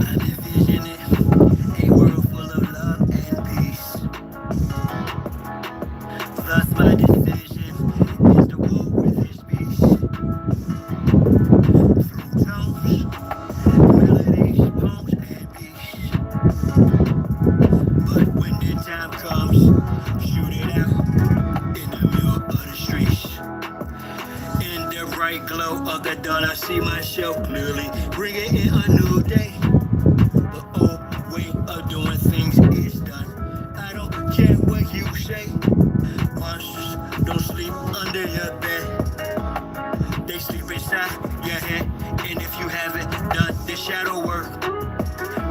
I'm envisioning a world full of love and peace. Thus my decision is to walk with this beast. Through tones, melodies, poems, and beats. But when the time comes, shoot it out in the middle of the streets. In the bright glow of the dawn, I see myself clearly, bringing in a new day. The old way of doing things is done. I don't care what you say. Monsters don't sleep under your bed. They sleep inside your head. And if you haven't done the shadow work,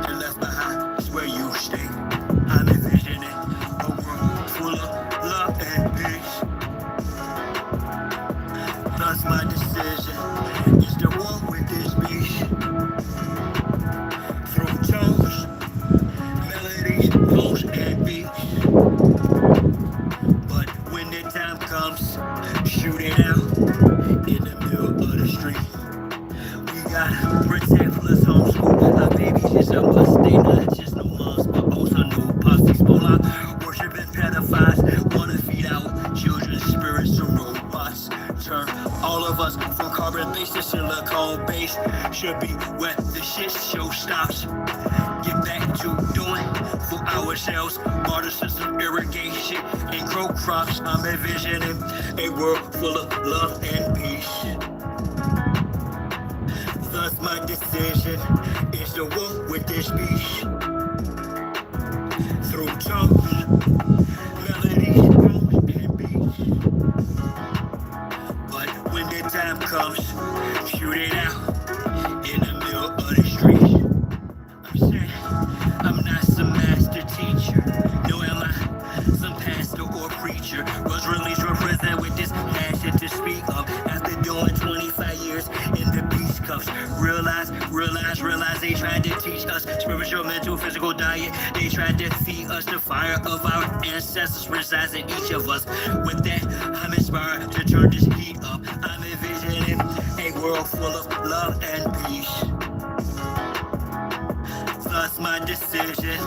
you're left behind is where you stay. I'm envisioning a world full of love and peace. Thus my decision is to walk with this beast. Through tones, melodies, poems, and beats. But when the time comes, shoot it out in the middle of the street. We gotta protect plus homeschool. Our babies is a must. They not just no moms, but also no pops. These polar worshiping pedophiles wanna feed our children's spirits to robots. Turn all of us from carbon-based to silicone-based. Should be where the shit show stops. Get back to doing for ourselves. Water system irrigation and grow crops. I'm envisioning a world full of love and peace. Thus my decision is to walk with this beast. Through tones, melodies, poems, and beats. But when the time comes, shoot it out in the middle of the streets. I'm saying I'm not some master teacher, nor am I some pastor or preacher. Was released from prison with this passion to speak of. After doing 25 years in the beast cuffs, realize they tried to teach us spiritual, mental, physical diet. They tried to feed us the fire of our ancestors resides in each of us. With that, I'm inspired to turn this heat up. I'm envisioning a world full of love and peace. Thus my decision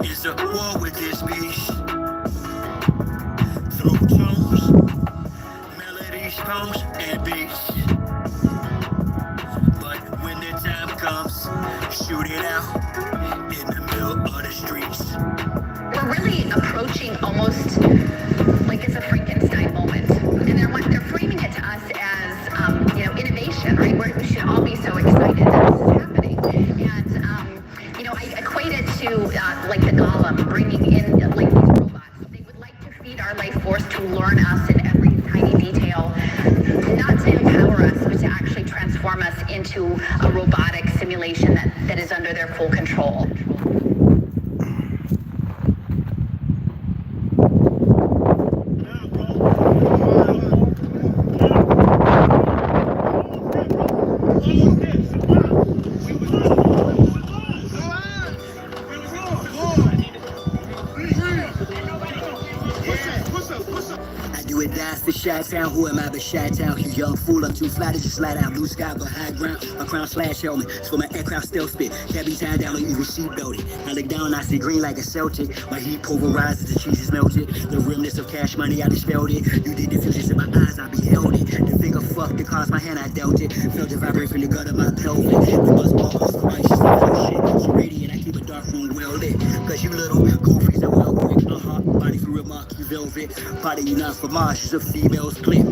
is to war with this beast. Through tones, melodies, poems, and beats. But when the time comes, shoot it out in the middle of the streets. We're really approaching almost like it's a Frankenstein moment. And they're framing it to us as, innovation, right? We should all be so excited that this is happening. And, I equate it to like the golem bringing in like these robots. They would like to feed our life force to learn us in every tiny detail, not to empower us, but to actually transform us into a robotic simulation that is under their full control. Chi-town, who am I but Chi-town? You young fool, I'm too fly to just slide out. Blue sky but high ground, my crown slash helmet. It's for my aircraft stealth spit. Can't be tied down or even seat belted. I look down, I see green like a Celtic. My heat pulverizes, the cheese is melted. The realness of cash money, I dispelled it. You did the fusions in my eyes, I beheld it. The finger fucked, the cards, my hand, I dealt it. Felt it vibrate from the gut of my pelvic. The buzz balls, the righteous, shit. So radiant, I keep a dark room well lit. Cause you little goofies are well quick. Body for real, monkey velvet. Body you not for Mars, she's a female's clip.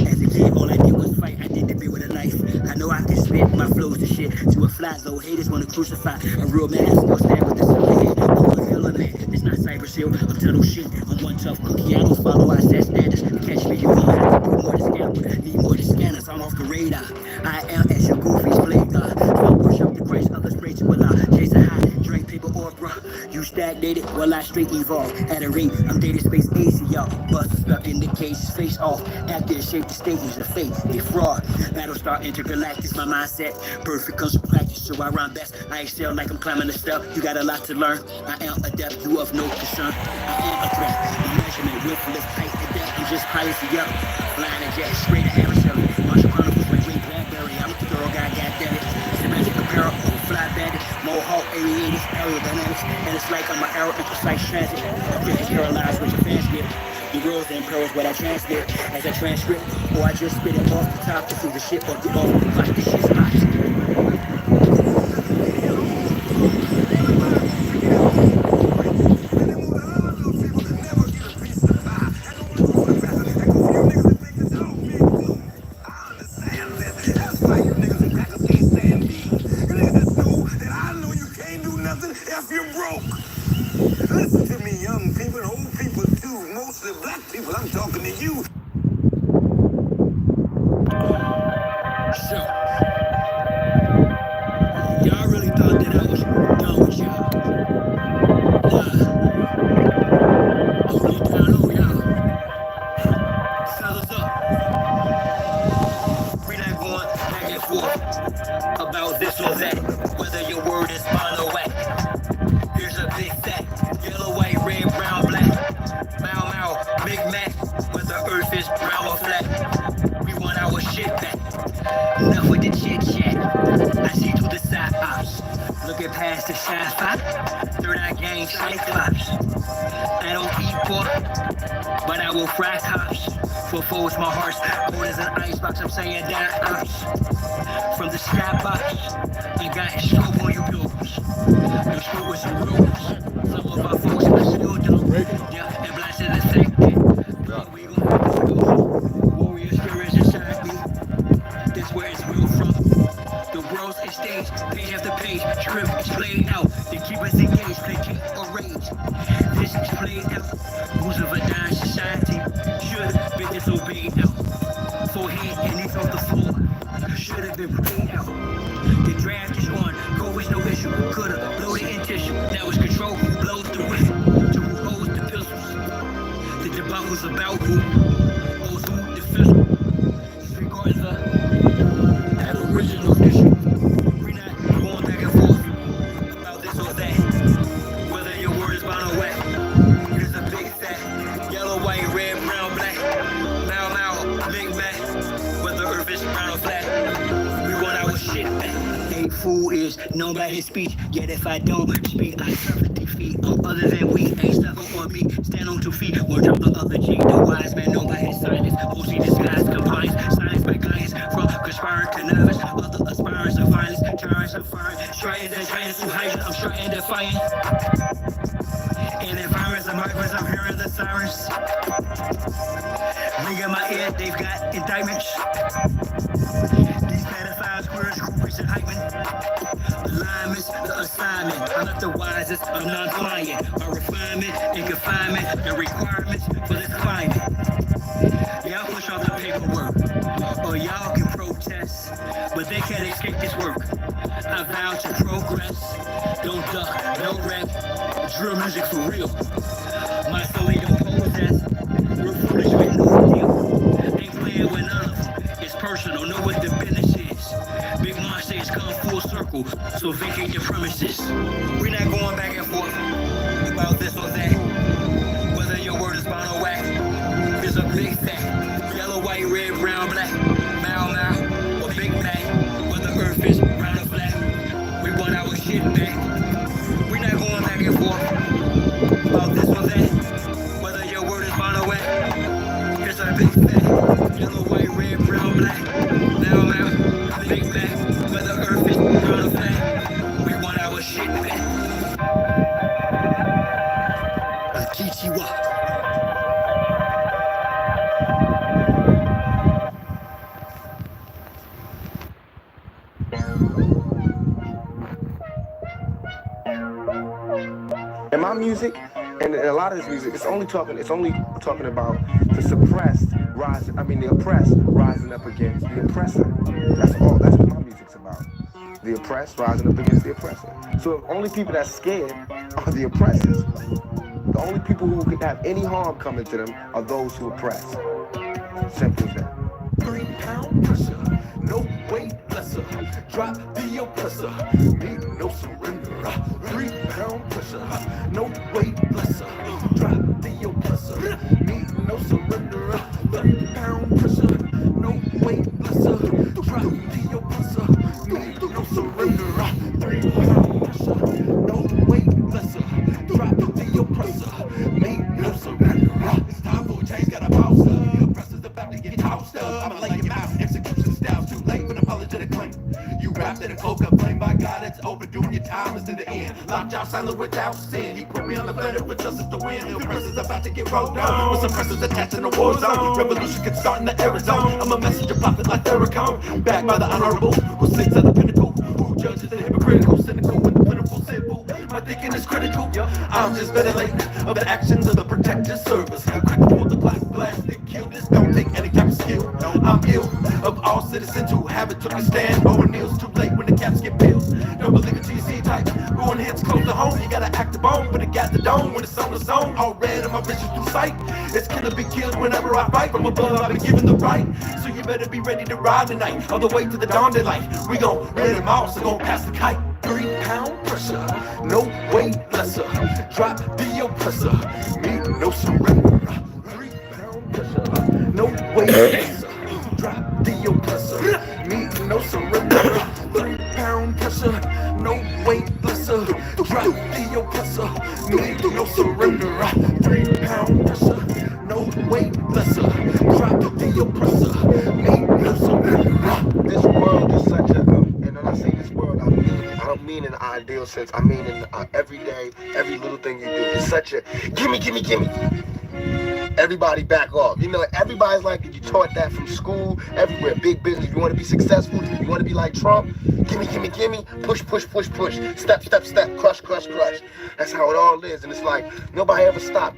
As a kid, all I did was fight. I did the bit with a knife. I know I can spit my flows and shit to a flat though. Haters wanna crucify a real man. Still stand with the silver head. I'm a villain man. It's not Cypress Hill. I'm tunnel shit. I'm one tough cookie. I don't follow. I set standards. To catch me, you won't have to do more to scam. Need more to scanners. I'm off the radar. I am as your goofies play God. So worship the grace. Others pray to Allah. Chase a high. Drink paper or bruh. You stagnated while I straight evolve. At a rate, I'm data space AC, y'all. Bust stuck in the case, face off. Actor shape the state, use the fake, they fraud. Battlestar intergalactic, my mindset. Perfect comes from practice, so I rhyme best. I excel like I'm climbing a step. You got a lot to learn. I am adept, you of no concern. I am a threat. Measurement, width, lift, height, and depth. I'm just piracy, up. Flying a jet, straight to Arizona. Marshall Chronicles, like Ray Bradbury. I'm a thorough guy, goddammit. It's a magic apparel. fly bandit, mohawk, aliens, aerodynamics, and it's like I'm an arrow in precise transit. Getting paralyzed with your fans get. The world's in pearls what I transmit as a transcript, or I just spit it off the top to through the shit or get off. Watch this shit's hot. Listen to me, young people, old people too, mostly black people, I'm talking to you. So, y'all really thought that I was done with y'all. Hold it down on y'all. Fellas up. We not going back and forth about this or that, whether your word is bond or whack. Here's a big fact, yellow, white, red, brown, black. Mau Mau, Big Mac, whether earth is brown or flat. We want our shit back. Enough with the chit chat. I see through the side ops. Looking past the shy spot. Third eye gang cyclops. I don't eat pork, but I will fry cops. For foes, my heart's cold as an icebox. I'm saying that ops. From the sky box, I got scope on you pilgrims. You screw with some rules. Some of our folks are still dumb. Yeah, and blasted the same thing. We gon' have to go. Warrior spirits inside me. That's where it's real from. The world's a stage, page after page, script is played out. They keep us engaged, placate or rage. This is played out. Rules of a dying society should have been disobeyed out. Forehead and knees off the floor should have been prayed out. The draft is on, go is no issue. Coulda bloated in tissue. Now it's control who blows the whistle, to who holds the pistols. The debacle's about who holds who the fizzle. Disregards the aboriginal issue. We not going back and forth about this or that, whether your word is bond or whack. Here's a big fact, yellow, white, red, brown, black. Mau Mau, Big Mac, whether earth is brown or flat. We want our shit back. A fool is known by his speech, yet if I don't speak, I suffer defeat. Other than weak, ain't stuck on me. Stand on 2 feet, or drop the other cheek. The wise man known by his silence, mostly disguised compliance. Silence by guidance, from conspiring to nervous. Other aspirants of violence, tyrants of fire. Striding and trying to hide, I'm sure and defiant. In environments of migrants, I'm hearing the sirens. Ring in my ear, they've got indictments. These pedophiles, queers, groupies, and hype alignments, the assignment. I'm not the wisest, I'm non-client. My refinement and confinement, the requirements for this climate. Y'all push off the paperwork, or y'all can protest, but they can't escape this work. I vow to progress, don't duck, no wreck, drill music for real. My soul don't possess, real foolish with no deal. Ain't playing with none of them, it's personal, know what the business is. Big monsters come full circle, so vacate your premises. We're not going back and forth about this or that, whether your word is bond or whack. It's a big fact, yellow, white, red, brown, black. Mau Mau, or Big Mac, whether earth is brown or flat. We want our shit back. We're not going back and forth about this or that, whether your word is bond or whack. It's a big fact, yellow, white, red, brown, black. Mau Mau, Big Mac, whether earth is brown or flat. We want our shit back. Kichiwa. And my music, and a lot of this music, it's only talking about the suppressed rising. I mean, the oppressed rising up against the oppressor. That's all. That's what my music's about. The oppressed rising up against the oppressor. So the only people that's scared are the oppressors. The only people who could have any harm coming to them are those who oppress. Simple as that. 3 pound pressure, no weight lesser. Drop the oppressor, need no surrender. 3 pound pressure, no weight lesser. Drop the oppressor, need no surrender. 3 pound pressure, no weight lesser. Drop the oppressor, need no surrender. 3 the end. Locked out, silent without sin. He put me on the better with justice to win. The pressure's about to get rolled down. With some pressures attached in the war zone. Revolution can start in the Arizona. I'm a messenger prophet like Farrakhan. Backed by the honorable who sits at the pinnacle. Who judges the hypocritical, cynical, with the pitiful simple. My thinking is critical. I'm just ventilating of the actions of the protective service. Quick to pull the clock, blast and kill this. Don't take any type of skill. I'm ill of all citizens who haven't took a stand. Over kneels too late when the caps get pills. Don't believe a GC type. Ruin hits close to home. You gotta act the bone, but it got the dome when it's on the zone. All red in my vision through sight. It's gonna be killed whenever I fight. From above, I've been given the right. So you better be ready to ride tonight. All the way to the dawn daylight. We gon' rid them all, so gon' pass the kite. 3-pound pressure, no weight lesser. Drop the oppressor, meet no surrender. 3-pound pressure, no weight lesser. Drop the oppressor, meet no surrender. 3-pound pressure, no weight lesser. Drop the oppressor, meet no surrender. 3-pound pressure, no weight lesser. Drop the oppressor, meet no surrender. This world is such a, and when I say this world, I don't mean in an ideal sense. I mean in every day, every little thing you do. It's such a gimme. Everybody back off. You know, everybody's like, you taught that from school, everywhere. Big business. You want to be successful. You want to be like Trump. Gimme. Push. Step. Crush. That's how it all is. And it's like, nobody ever stopped.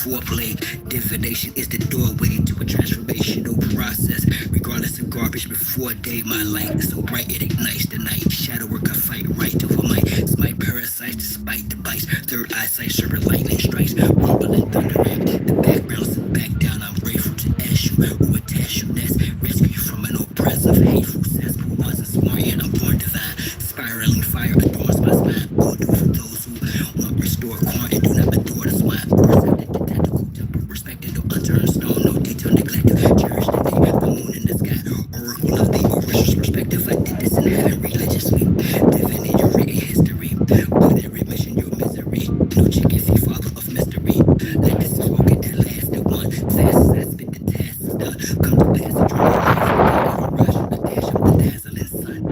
Foreplay, divination is the doorway to a transformational process. Regardless of garbage, before day, my light is so bright it ignites the night. Shadow work, I fight right over my smite parasites despite the bites. Third eyesight, serpent lightning strikes, rumbling thunder at the background. Sit back down, I'm grateful to ask you who would test you next. Rescue you from an oppressive, hateful cesspool. Wasn't smart yet, I'm born divine. Spiraling fire adorns my spine. All do for those who adore corn and do not adore the swine. Perceptive, the tactical, temper, respected, no unturned stone, no detail neglected. Cherish the day, the moon in the sky. Oracle of the oracles, perspective. I did this in heaven religiously. Divine in your written history. But in remission, your misery. No chicken feet, father of mystery. Let this is spoken at last. The one fast as I spit the task is done. Come to pass and draw the last. A rush, a dash of the dazzling sun.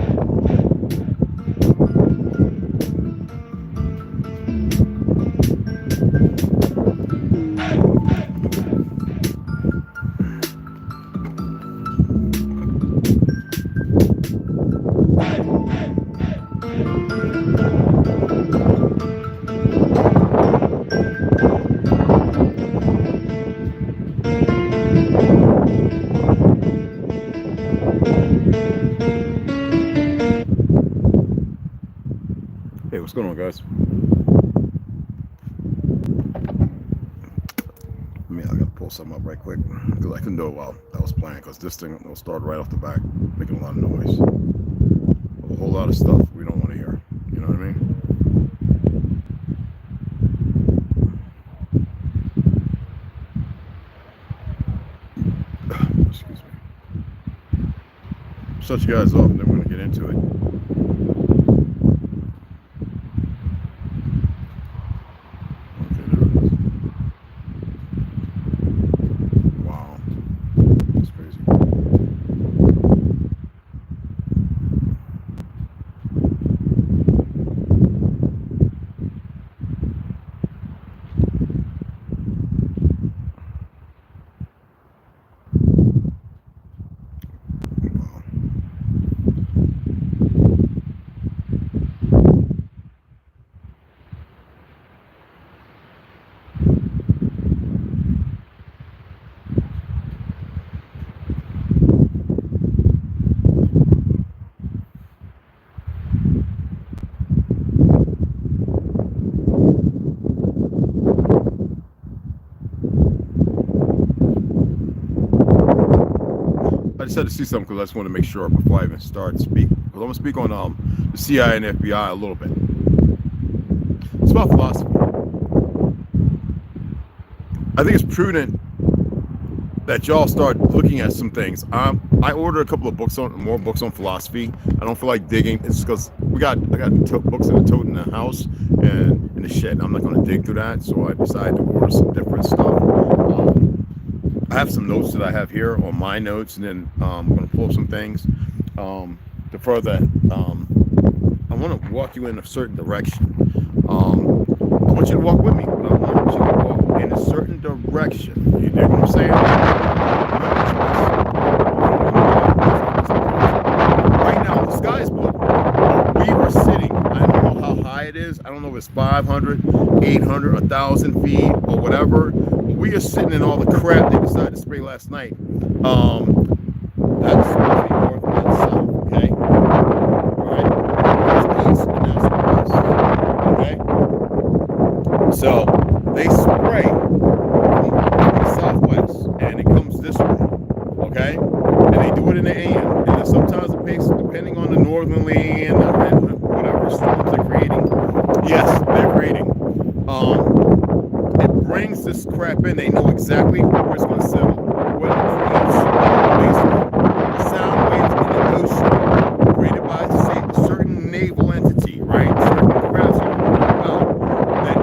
Hey, what's going on, guys? I gotta pull something up right quick because I couldn't do it while I was playing, because this thing will start right off the back making a lot of noise. A whole lot of stuff we don't want to hear. You know what I mean? Excuse me. Shut you guys off, and then we're gonna get into it. I just had to see something because I just want to make sure before I even start speaking. Because I'm going to speak on the CIA and FBI a little bit. It's about philosophy. I think it's prudent that y'all start looking at some things. I ordered a couple of books more books on philosophy. I don't feel like digging. It's because I got books in the tote in the house and in the shed. I'm not going to dig through that, so I decided to order some different stuff. I have some notes that I have here on my notes, and then I'm going to pull up some things to further. I want to walk you in a certain direction. I want you to walk with me, but I want you to walk in a certain direction. You dig what I'm saying? Right now, the sky is blue. We are sitting, I don't know how high it is. I don't know if it's 500, 800, 1,000 feet, or whatever. We are sitting in all the crap they decided to spray last night. That's north, that's south, okay? Alright? That's east and that's west. Okay? So they spray from the southwest and it comes this way. Okay? And they do it in the AM. And then sometimes it takes, depending on the northerly and whatever storms they're creating. Yes, they're creating. It brings this crap in. They know exactly where it's going to settle. What it creates, basically, sound waves in the ocean created by, say, a certain naval entity, right? Certain crafts that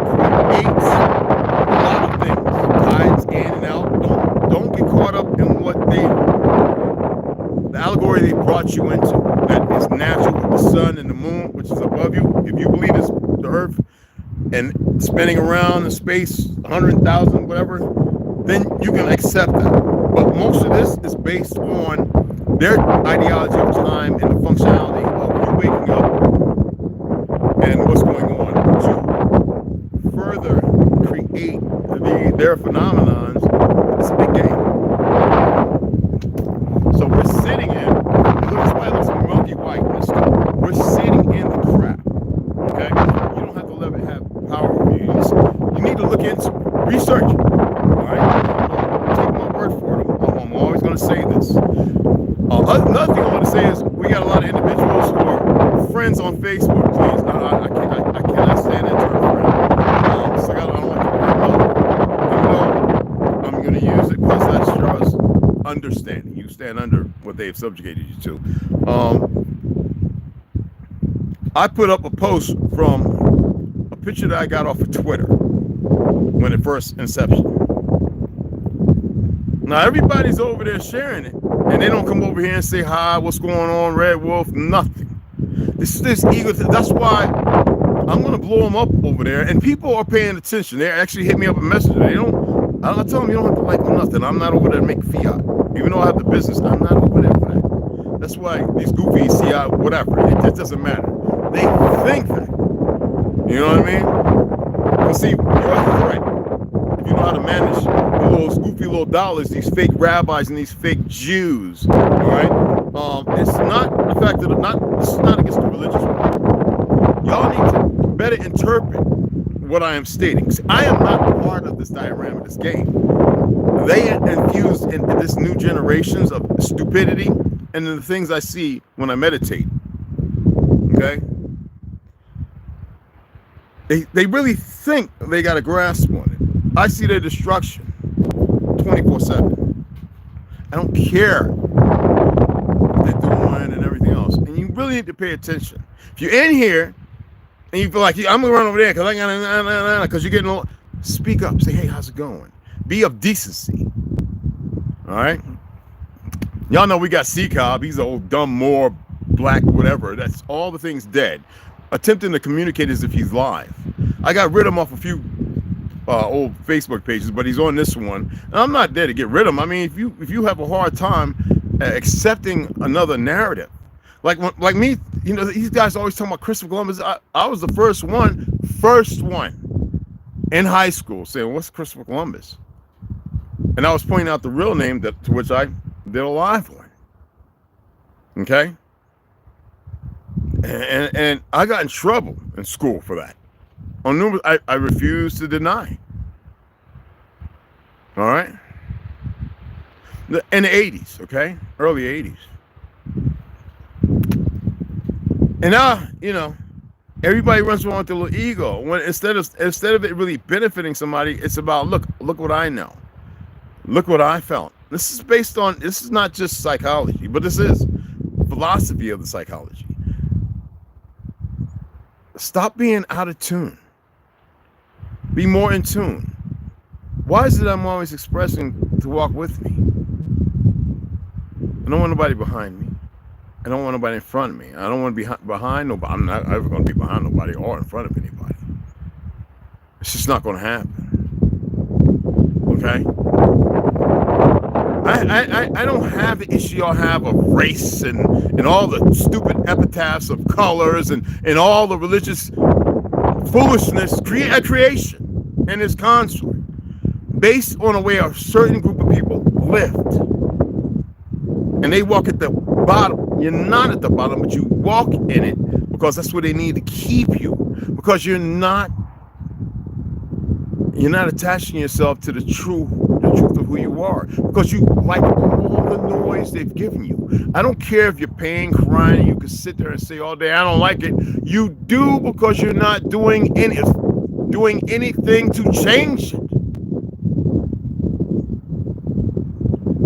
creates a lot of things. Tides in and out. Don't get caught up in what the allegory they brought you into. That is natural with the sun and the moon, which is above you. If you believe it's the earth and spinning around in space 100,000 whatever, then you can accept that. But most of this is based on their ideology of time and the functionality of you waking up and what's going on to further create their phenomenons. It's a big game. So we're sitting in, looks like it's milky white in the sky. We're sitting in the crap. Okay? You don't have to let it have power over you. You need to look into research. Alright? Take my word for it. I'm always going to say this. Another thing I want to say is we got a lot of individuals who are friends on Facebook. Please, I cannot stand that term. and under what they've subjugated you to. I put up a post from a picture that I got off of Twitter when it first inception. Now everybody's over there sharing it, and they don't come over here and say hi, what's going on, Red Wolf, nothing. This ego. That's why I'm gonna blow them up over there, and people are paying attention. They actually hit me up a messenger. They don't. I tell them you don't have to like or nothing. I'm not over there to make fiat. Even though I have the business, I'm not over there for that. That's why these goofy CI, whatever, it doesn't matter. They think that. You know what I mean? But see, you're a threat if you know how to manage those goofy little dollars, these fake rabbis and these fake Jews. All right? It's not the fact that this is not against the religious world. Y'all need to better interpret what I am stating. See, I am not part of this diorama, this game. They infused in this new generations of stupidity and the things I see when I meditate. Okay? They really think they got a grasp on it. I see their destruction 24/7. I don't care what they're doing and everything else. And you really need to pay attention. If you're in here and you feel like I'm gonna run over there because I got because you're getting old, speak up. Say, hey, how's it going? Be of decency. All right. Y'all know we got C-Cobb. He's an old dumb Moor, black, whatever. That's all the things dead. Attempting to communicate as if he's live. I got rid of him off a few old Facebook pages, but he's on this one. And I'm not there to get rid of him. I mean, if you have a hard time accepting another narrative, like me, you know, these guys always talking about Christopher Columbus. I was the first one in high school saying, "What's Christopher Columbus?" And I was pointing out the real name to which I did a live on. Okay. And I got in trouble in school for that. On numerous, I refused to deny. All right. In the 80s, okay, early 80s. And now, you know, everybody runs around with their little ego. When instead of it really benefiting somebody, it's about look what I know, look what I felt. This is not just psychology, but this is philosophy of the psychology. Stop being out of tune. Be more in tune. Why is it I'm always expressing to walk with me? I don't want nobody behind me. I don't want nobody in front of me. I don't want to be behind nobody. I'm not ever going to be behind nobody or in front of anybody. It's just not going to happen. Okay? I don't have the issue y'all have of race and all the stupid epitaphs of colors and all the religious foolishness creation and its consort based on the way a certain group of people lived. And they walk at the bottom. You're not at the bottom, but you walk in it because that's where they need to keep you. Because you're not attaching yourself to the truth of who you are. Because you like all the noise they've given you. I don't care if you're paying, crying, you can sit there and say all day, I don't like it. You do because you're not doing anything to change it.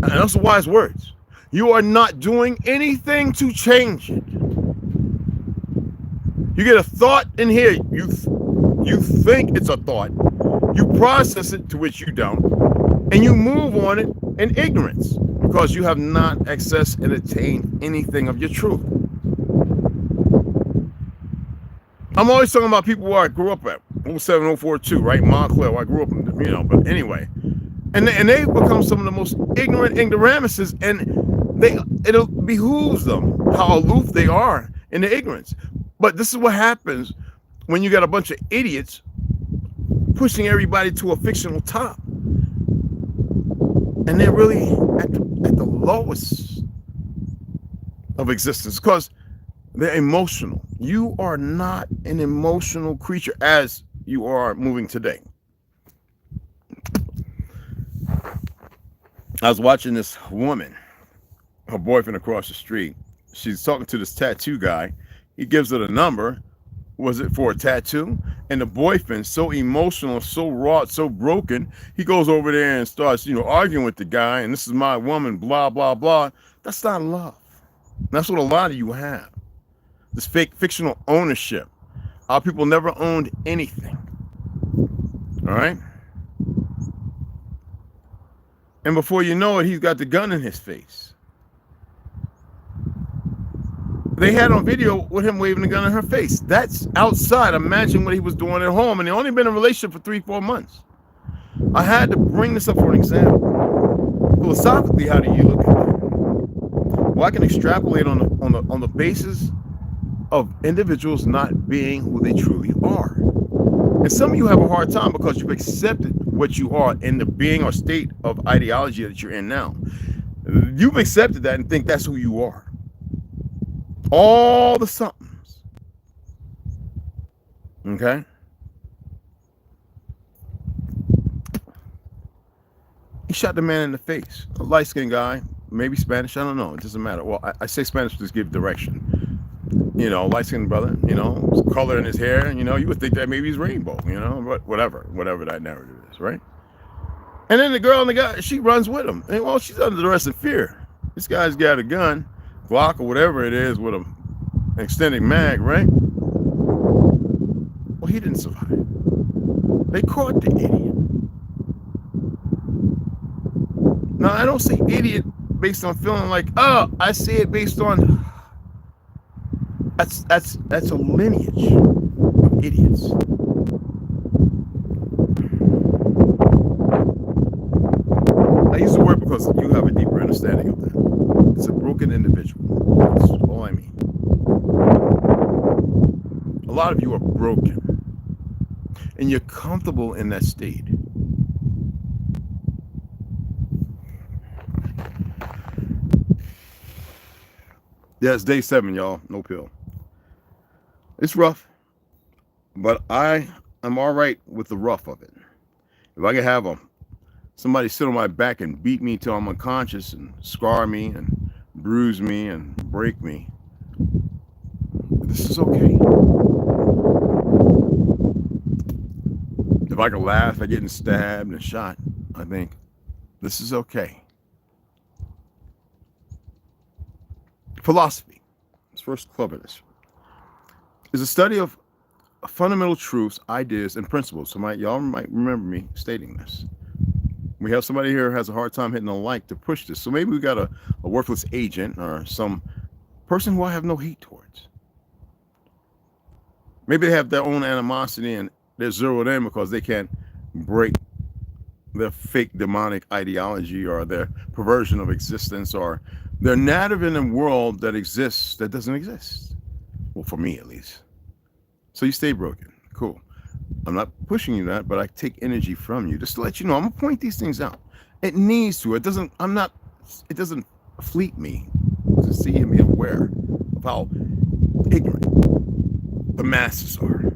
And those are wise words. You are not doing anything to change it. You get a thought in here. You think it's a thought. You process it to which you don't. And you move on it in ignorance because you have not accessed and attained anything of your truth. I'm always talking about people where I grew up at, 07042, right? Montclair, I grew up in, you know, but anyway. And they become some of the most ignorant ignoramuses, and it behooves them how aloof they are in the ignorance. But this is what happens when you got a bunch of idiots pushing everybody to a fictional top. And they're really at the lowest of existence because they're emotional. You are not an emotional creature as you are moving today. I was watching this woman, her boyfriend across the street. She's talking to this tattoo guy. He gives her the number Was it for a tattoo? And the boyfriend, so emotional, so wrought, so broken, he goes over there and starts, arguing with the guy, and this is my woman, blah, blah, blah. That's not love. That's what a lot of you have. This fake fictional ownership. Our people never owned anything. All right? And before you know it, he's got the gun in his face. They had on video with him waving the gun in her face. That's outside. Imagine what he was doing at home. And they only been in a relationship for 3-4 months. I had to bring this up for an example. Philosophically, how do you look at that? Well, I can extrapolate on the basis of individuals not being who they truly are. And some of you have a hard time because you've accepted what you are in the being or state of ideology that you're in now. You've accepted that and think that's who you are. All the somethings. Okay? He shot the man in the face. A light-skinned guy, maybe Spanish, I don't know. It doesn't matter. Well, I say Spanish to just give direction. Light-skinned brother, color in his hair, you would think that maybe he's rainbow, but whatever that narrative is, right? And then the girl and the guy, she runs with him. And, well, she's under the rest of fear. This guy's got a gun, Glock or whatever it is, with an extended mag, right? Well, he didn't survive. They caught the idiot. Now, I don't say idiot based on feeling like, oh, I say it based on that's a lineage of idiots. I use the word because you have a deeper understanding of that. It's a broken individual. That's all I mean. A lot of you are broken, and you're comfortable in that state. Yeah, it's day 7, y'all. No pill. It's rough, but I am all right with the rough of it. If I could have somebody sit on my back and beat me till I'm unconscious and scar me and bruise me and break me, this is okay. If I could laugh at getting stabbed and shot, I think this is okay. Philosophy, let's first cover this, is a study of fundamental truths, ideas, and principles. So y'all might remember me stating this. We have somebody here who has a hard time hitting the like to push this. So maybe we got a worthless agent or some person who I have no hate towards. Maybe they have their own animosity and they're zeroed in because they can't break their fake demonic ideology or their perversion of existence, or they're native in a world that exists that doesn't exist. Well, for me at least. So you stay broken. Cool. I'm not pushing you that, but I take energy from you just to let you know. I'm gonna point these things out. It needs to. It doesn't fleet me to see and be aware of how ignorant the masses are.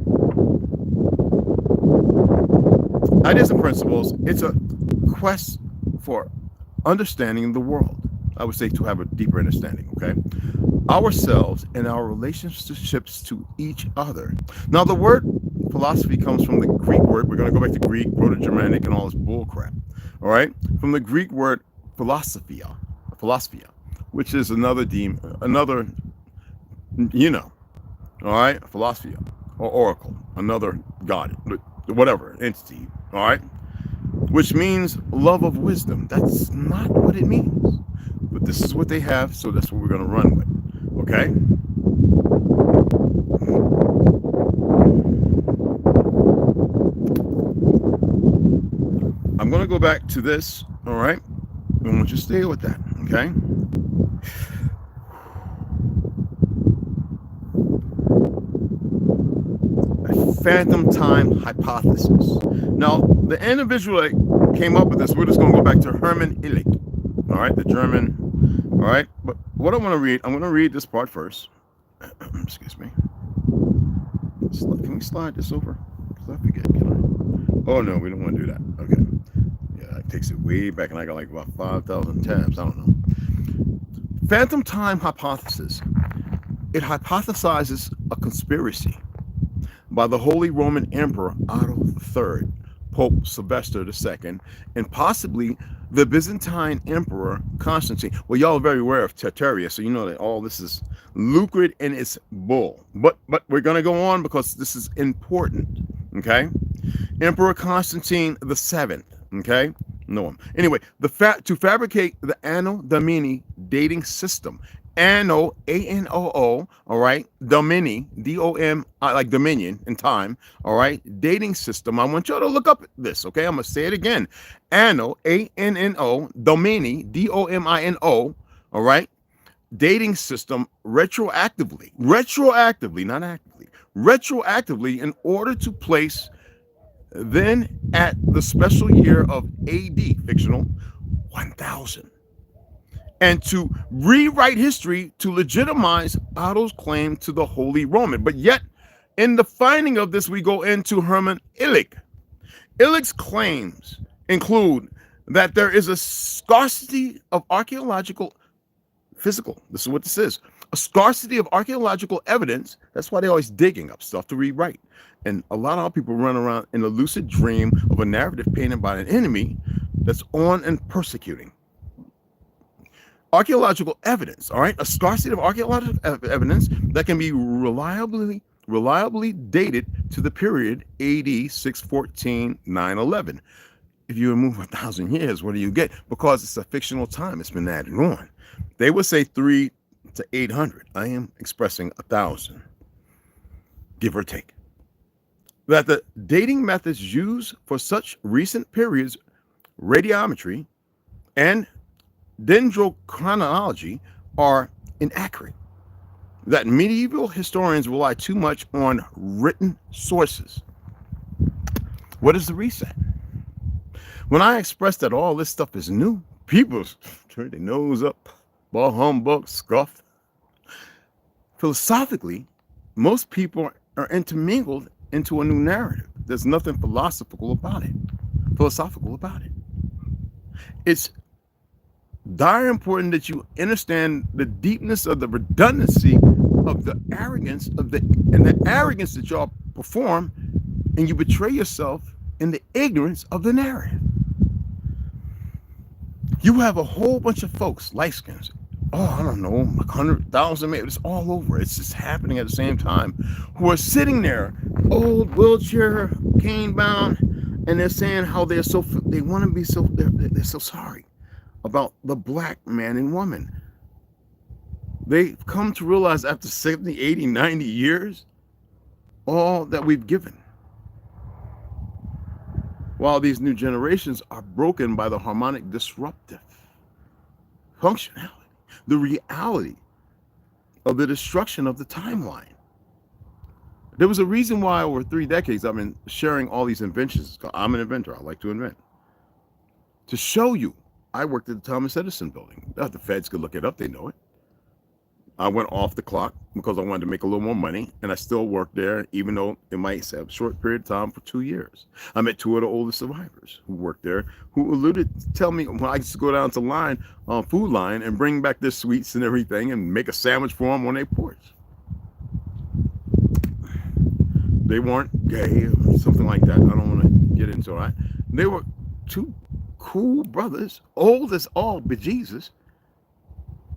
Ideas and principles, it's a quest for understanding the world. I would say to have a deeper understanding, okay? Ourselves and our relationships to each other. Now, the word philosophy comes from the Greek word. We're going to go back to Greek, Proto-Germanic, and all this bull crap, all right? From the Greek word philosophia, which is another, all right? Philosophia, or oracle, another god, whatever, entity, all right? Which means love of wisdom. That's not what it means. But this is what they have, so that's what we're going to run with, okay? I'm going to go back to this, all right? I want you to stay with that, okay? A phantom time hypothesis. Now, the individual that came up with this, we're just going to go back to Hermann Illich, all right? The German, all right? But what I want to read, I'm going to read this part first. Excuse me. Can we slide this over? Because I forget, can I? Oh, no, we don't want to do that. Okay. Yeah, it takes it way back, and I got like about 5,000 tabs. I don't know. Phantom time hypothesis. It hypothesizes a conspiracy. by the Holy Roman Emperor Otto III, Pope Sylvester II, and possibly the Byzantine Emperor Constantine. Well, y'all are very aware of Tartaria, so you know that all this is lucid and it's bull. But we're going to go on because this is important, okay? Emperor Constantine VII, okay? Know him. Anyway, to fabricate the Anno Domini dating system. Anno, A-N-O-O, all right, Domini, D-O-M, like Dominion in time, all right, dating system. I want y'all to look up this, okay? I'm going to say it again. Anno, A-N-N-O, Domini, D-O-M-I-N-O, all right, dating system retroactively, not actively, retroactively in order to place then at the special year of AD, fictional, 1000. And to rewrite history to legitimize Otto's claim to the Holy Roman. But yet, in the finding of this, we go into Hermann Illig. Illig's claims include that there is a scarcity of physical, this is what this is, a scarcity of archaeological evidence. That's why they're always digging up stuff to rewrite. And a lot of people run around in a lucid dream of a narrative painted by an enemy that's on and persecuting. Archaeological evidence, all right, a scarcity of archaeological evidence that can be reliably dated to the period AD 614, 911. If you remove 1,000 years, what do you get? Because it's a fictional time, it's been added on. They would say 3 to 800. I am expressing 1,000, give or take. That the dating methods used for such recent periods, radiometry and dendrochronology, are inaccurate. That medieval historians rely too much on written sources. What is the reset? When I express that all this stuff is new, people turn their nose up, bah humbug, scoff. Philosophically, most people are intermingled into a new narrative. There's nothing philosophical about it. It's dire important that you understand the deepness of the redundancy of the arrogance arrogance that y'all perform, and you betray yourself in the ignorance of the narrative. You have a whole bunch of folks, light skins, I don't know, like 100,000, maybe it's all over. It's just happening at the same time, who are sitting there, old, wheelchair, cane bound, and they're saying how they're so sorry about the black man and woman. They've come to realize after 70, 80, 90 years, all that we've given. While these new generations are broken by the harmonic disruptive functionality, the reality of the destruction of the timeline. There was a reason why over 3 decades I've been sharing all these inventions. I'm an inventor, I like to invent. To show you, I worked at the Thomas Edison building. The feds could look it up, they know it. I went off the clock because I wanted to make a little more money, and I still worked there, even though it might have a short period of time for 2 years. I met 2 of the oldest survivors who worked there, who alluded to tell me when I used to go down to food line, and bring back their sweets and everything and make a sandwich for them on their porch. They weren't gay or something like that. I don't want to get into it. They were 2 cool brothers, old as all bejesus.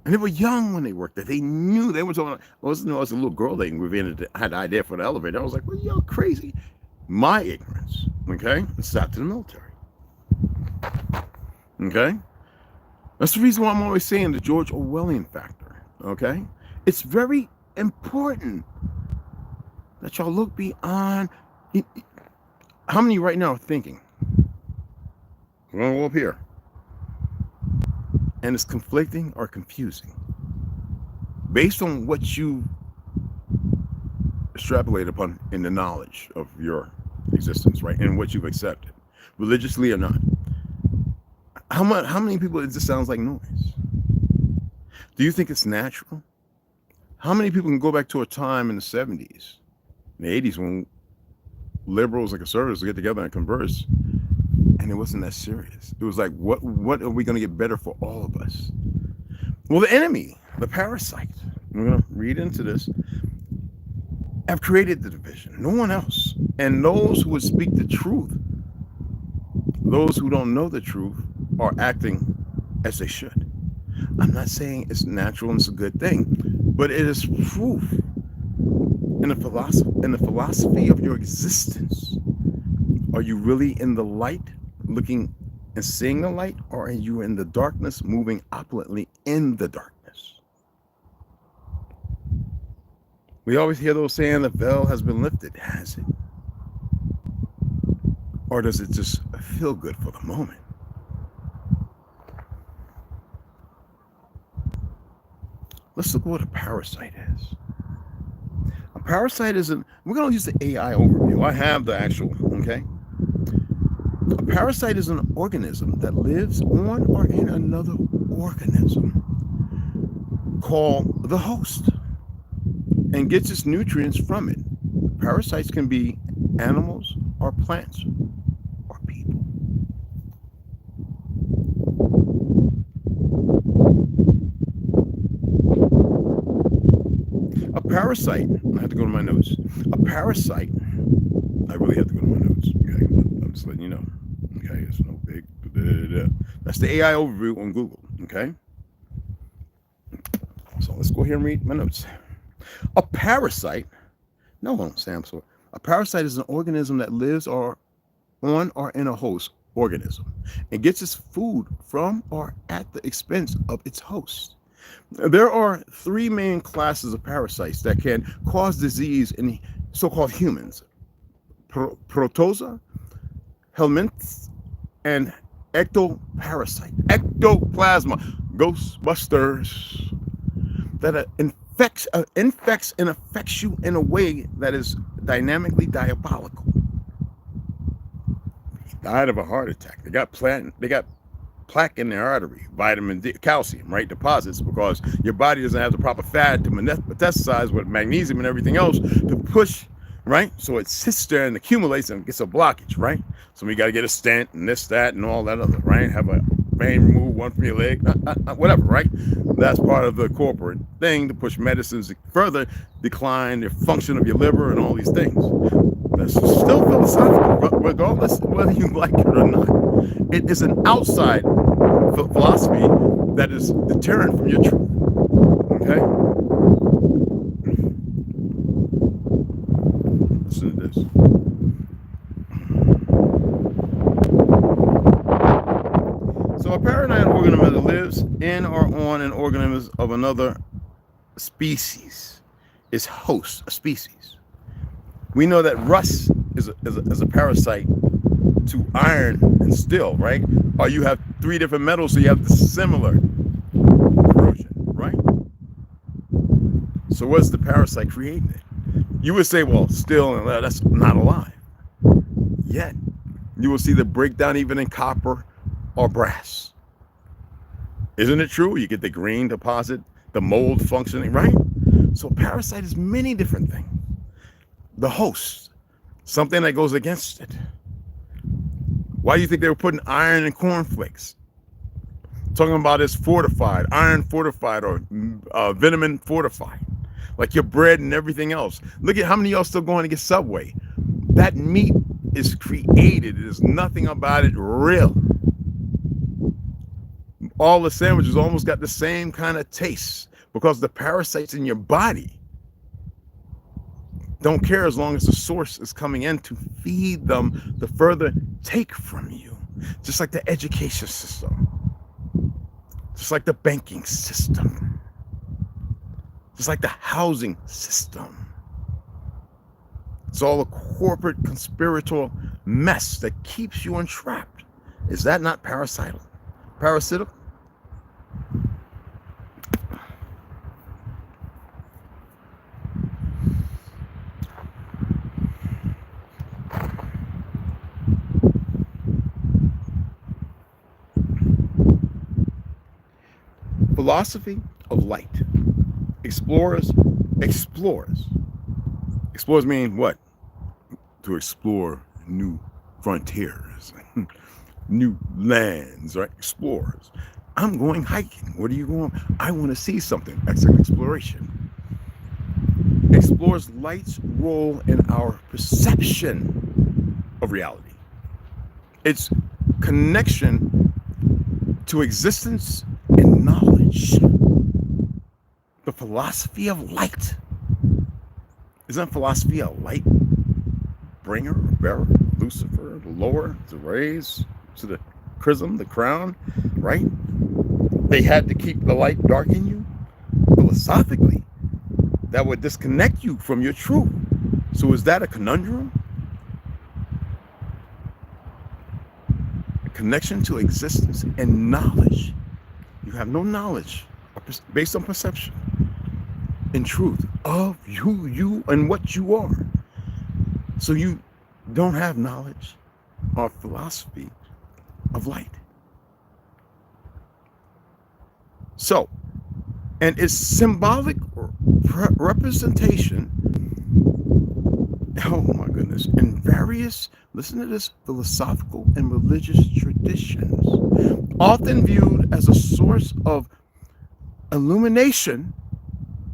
And they were young when they worked there. They knew they were talking. I was a little girl. They had the idea for the elevator. I was like, well, y'all crazy. My ignorance, okay? It's out to the military. Okay? That's the reason why I'm always saying the George Orwellian factor, okay? It's very important that y'all look beyond. How many right now are thinking? We're going to go up here. And it's conflicting or confusing based on what you extrapolate upon in the knowledge of your existence, right? And what you've accepted, religiously or not. How many people it just sounds like noise? Do you think it's natural? How many people can go back to a time in the 70s, in the 80s, when liberals and conservatives would get together and converse? And it wasn't that serious. It was like, what are we going to get better for all of us? Well, the enemy, the parasite, we're going to read into this, have created the division, no one else. And those who would speak the truth, those who don't know the truth, are acting as they should. I'm not saying it's natural and it's a good thing, but it is proof in the philosophy of your existence. Are you really in the light, looking and seeing the light, or are you in the darkness, moving opulently in the darkness? We always hear those saying the veil has been lifted. Has it? Or does it just feel good for the moment? Let's look at what a parasite is. A parasite is we're going to use the AI overview. I have the actual, okay? A parasite is an organism that lives on or in another organism called the host and gets its nutrients from it. Parasites can be animals or plants or people. A parasite, I have to go to my notes. A parasite, I really have to go to my notes. Okay, I'm just letting you know. Okay, it's no big. That's the AI overview on Google. Okay, so let's go here and read my notes. A parasite, no, don't say I'm sorry. A parasite is an organism that lives on or in a host organism and gets its food from or at the expense of its host. There are three main classes of parasites that can cause disease in so-called humans: protozoa, helminths, and ectoparasite, ectoplasma, Ghostbusters, that infects and affects you in a way that is dynamically diabolical. He died of a heart attack. They got plaque in their artery, vitamin D, calcium, right, deposits, because your body doesn't have the proper fat to metastasize with magnesium and everything else to push, right? So it sits there and accumulates and gets a blockage, right? So we got to get a stent and this, that, and all that other, right? Have a vein removed, one from your leg, whatever, right? That's part of the corporate thing to push medicines to further decline the function of your liver and all these things. That's still philosophical, regardless of whether you like it or not. It is an outside philosophy that is deterrent from your truth. Okay? Listen to this. So a parasite organism that lives in or on an organism of another species is host, a species. We know that rust is a parasite to iron and steel, right? Or you have three different metals, so you have the similar corrosion, right? So what's the parasite creating it? You would say, well, steel and lead, that's not alive. Yet, you will see the breakdown even in copper or brass. Isn't it true? You get the green deposit, the mold functioning, right? So parasite is many different things. The host, something that goes against it. Why do you think they were putting iron in cornflakes? Talking about it's fortified, iron fortified, or vitamin fortified, like your bread and everything else. Look at how many of y'all still going to get Subway. That meat is created. There's nothing about it real. All the sandwiches almost got the same kind of taste because the parasites in your body don't care as long as the source is coming in to feed them, to further take from you. Just like the education system, just like the banking system, just like the housing system. It's all a corporate conspiratorial mess that keeps you entrapped. Is that not parasitical? Parasitical? Philosophy of light. Explorers. Explorers mean what? To explore new frontiers, new lands, right? Explorers. I'm going hiking. What are you going? I want to see something. That's an exploration. explores light's role in our perception of reality, its connection to existence and knowledge. The philosophy of light. Isn't philosophy a light bringer, bearer, Lucifer, the lower, the rays, to the chrism, the crown, right? They had to keep the light dark in you. Philosophically, that would disconnect you from your truth. So is that a conundrum? A connection to existence and knowledge. You have no knowledge based on perception and truth of you and what you are. So you don't have knowledge or philosophy of light. So, and its symbolic representation, oh my goodness, in various, listen to this, philosophical and religious traditions, often viewed as a source of illumination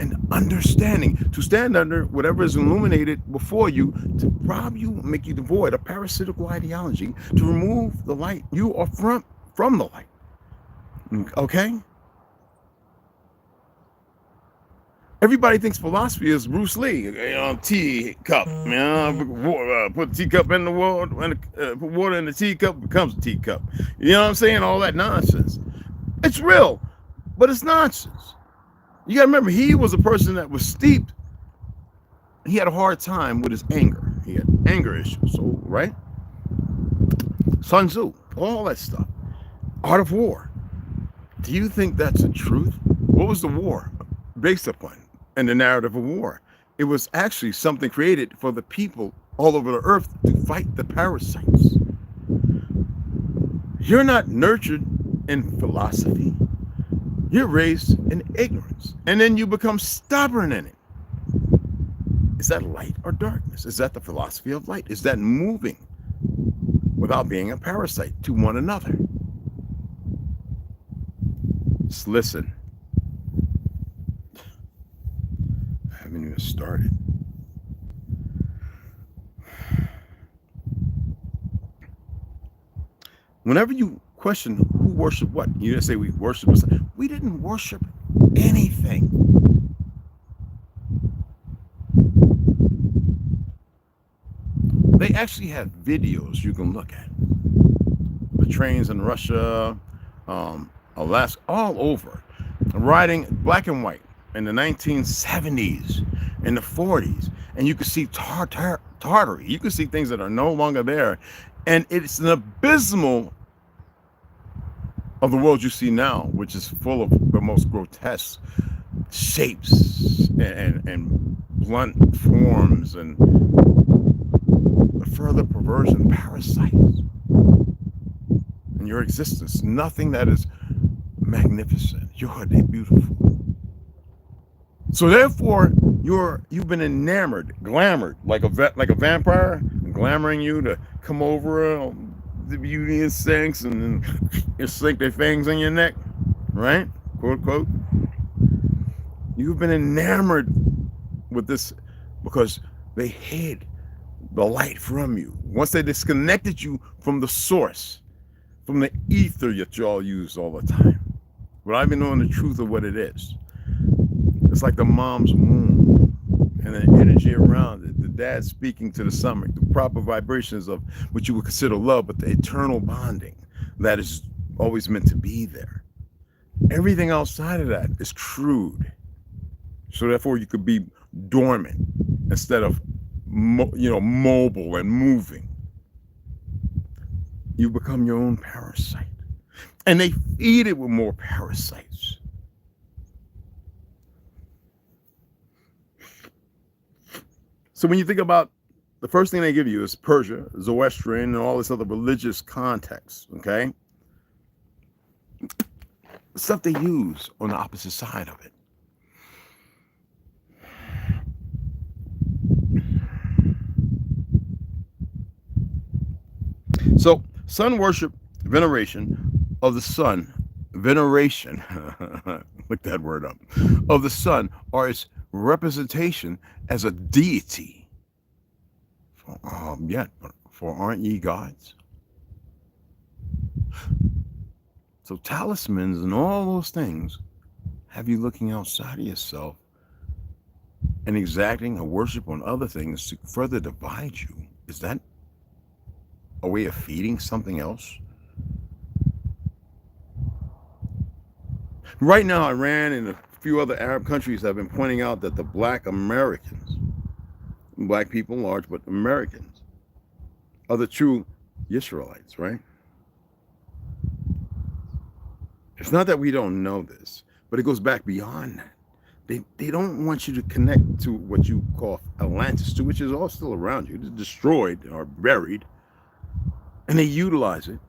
and understanding, to stand under whatever is illuminated before you, to rob you, make you devoid of parasitical ideology, to remove the light you are from the light. Okay? Everybody thinks philosophy is Bruce Lee, teacup, put a teacup in the water, and put water in the teacup, becomes a teacup. You know what I'm saying? All that nonsense. It's real, but it's nonsense. You gotta remember, he was a person that was steeped. He had a hard time with his anger. He had anger issues, so, right? Sun Tzu, all that stuff. Art of War. Do you think that's the truth? What was the war based upon? And the narrative of war, it was actually something created for the people all over the earth to fight the parasites. You're not nurtured in philosophy. You're raised in ignorance, and then you become stubborn in it. Is that light or darkness? Is that the philosophy of light? Is that moving without being a parasite to one another? Just listen. I haven't even started. Whenever you question who worship what, you didn't say we worship. We didn't worship anything. They actually have videos you can look at. The trains in Russia, Alaska, all over, riding black and white in the 1970s, in the 40s, and you can see Tartary. You can see things that are no longer there, and it's an abysmal of the world you see now, which is full of the most grotesque shapes and blunt forms and the further perversion, parasites in your existence. Nothing that is magnificent. You're beautiful. So therefore, you've been enamored, glamored, like a vampire, glamoring you to come over the beauty and sex, and then you sink their fangs in your neck, right? Quote, quote. You've been enamored with this because they hid the light from you. Once they disconnected you from the source, from the ether that you all use all the time. But I've been knowing the truth of what it is. It's like the mom's womb and the energy around it, the dad speaking to the stomach, the proper vibrations of what you would consider love, but the eternal bonding that is always meant to be there. Everything outside of that is crude. So therefore you could be dormant instead of mobile and moving. You become your own parasite. And they feed it with more parasites. So when you think about the first thing they give you is Persia, Zoroastrian, and all this other religious context, okay? The stuff they use on the opposite side of it. So sun worship, veneration of the sun, veneration, look that word up, of the sun, or its representation as a deity. For aren't ye gods? So talismans and all those things have you looking outside of yourself and exacting a worship on other things to further divide you. Is that a way of feeding something else? Right now, Iran and a few other Arab countries have been pointing out that the black Americans, black people large, but Americans, are the true Israelites, right? It's not that we don't know this, but it goes back beyond that. They don't want you to connect to what you call Atlantis, to which is all still around you. It's destroyed or buried. And they utilize it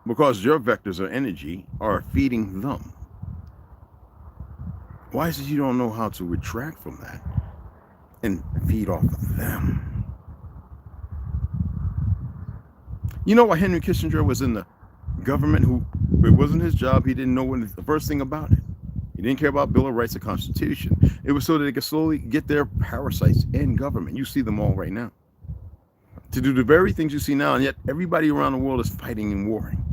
because your vectors of energy are feeding them. Why is it you don't know how to retract from that and feed off of them? You know why Henry Kissinger was in the government? It wasn't his job. He didn't know the first thing about it. He didn't care about Bill of Rights or Constitution. It was so that they could slowly get their parasites in government. You see them all right now. To do the very things you see now, and yet everybody around the world is fighting and warring.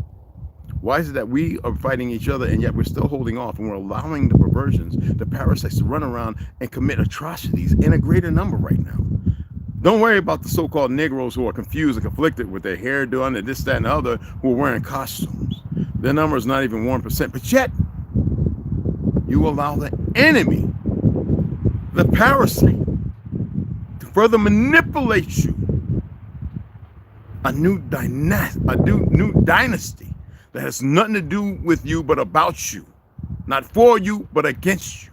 Why is it that we are fighting each other and yet we're still holding off and we're allowing the perversions, the parasites to run around and commit atrocities in a greater number right now? Don't worry about the so-called Negroes who are confused and conflicted with their hair done and this, that, and the other, who are wearing costumes. Their number is not even 1%, but yet you allow the enemy, the parasite, to further manipulate you. A new dynasty that has nothing to do with you but about you. Not for you, but against you.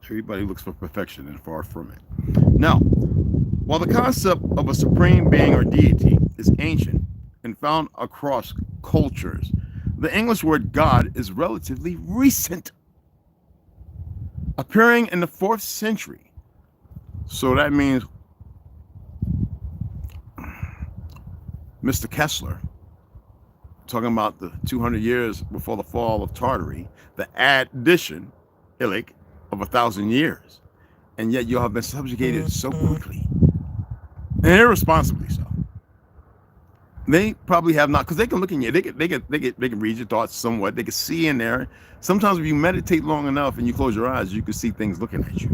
Everybody looks for perfection and far from it. Now, while the concept of a supreme being or deity is ancient and found across cultures, the English word God is relatively recent, appearing in the 4th century. So that means Mr. Kessler, talking about the 200 years before the fall of Tartary, the addition, Illic, of 1,000 years, and yet you have been subjugated so quickly and irresponsibly so. They probably have not, because they can look in you. They can read your thoughts somewhat. They can see in there. Sometimes if you meditate long enough and you close your eyes, you can see things looking at you.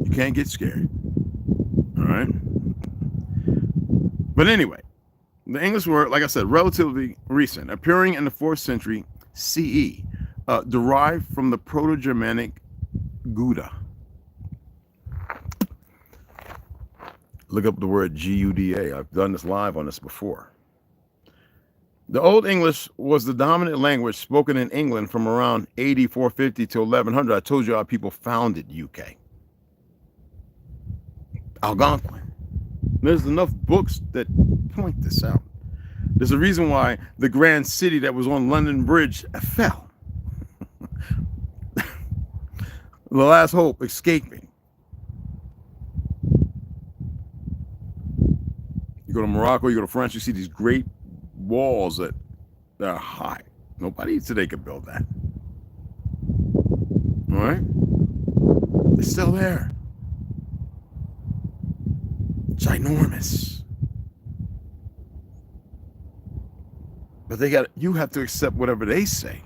You can't get scared. All right. But anyway, the English word, like I said, relatively recent, appearing in the 4th century CE, derived from the Proto-Germanic Gouda. Look up the word G-U-D-A. I've done this live on this before. The Old English was the dominant language spoken in England from around AD 450 to 1100. I told you how people founded UK. Algonquin. There's enough books that point this out. There's a reason why the grand city that was on London Bridge fell. The last hope escaping. You go to Morocco, you go to France, you see these great walls that are high. Nobody today could build that. All right? It's still there. Ginormous. But you have to accept whatever they say.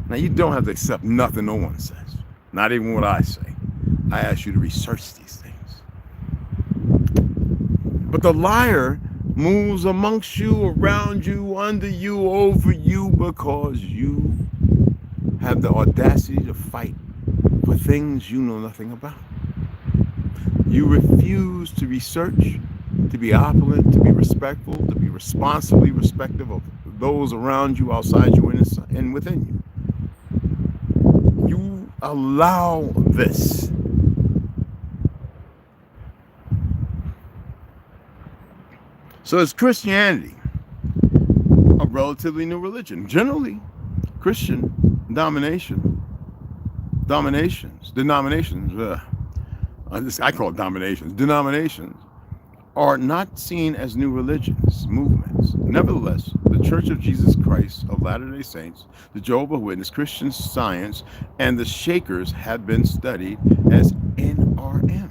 Now, you don't have to accept nothing no one says. Not even what I say. I ask you to research these things. But the liar moves amongst you, around you, under you, over you, because you have the audacity to fight for things you know nothing about. You refuse to research, to be opulent, to be respectful, to be responsibly respectful of those around you, outside you, and within you. You allow this. So is Christianity a relatively new religion? Generally, Christian domination I call it dominations. Denominations are not seen as new religious movements. Nevertheless, the Church of Jesus Christ of Latter-day Saints, the Jehovah's Witness, Christian Science, and the Shakers have been studied as NRMs.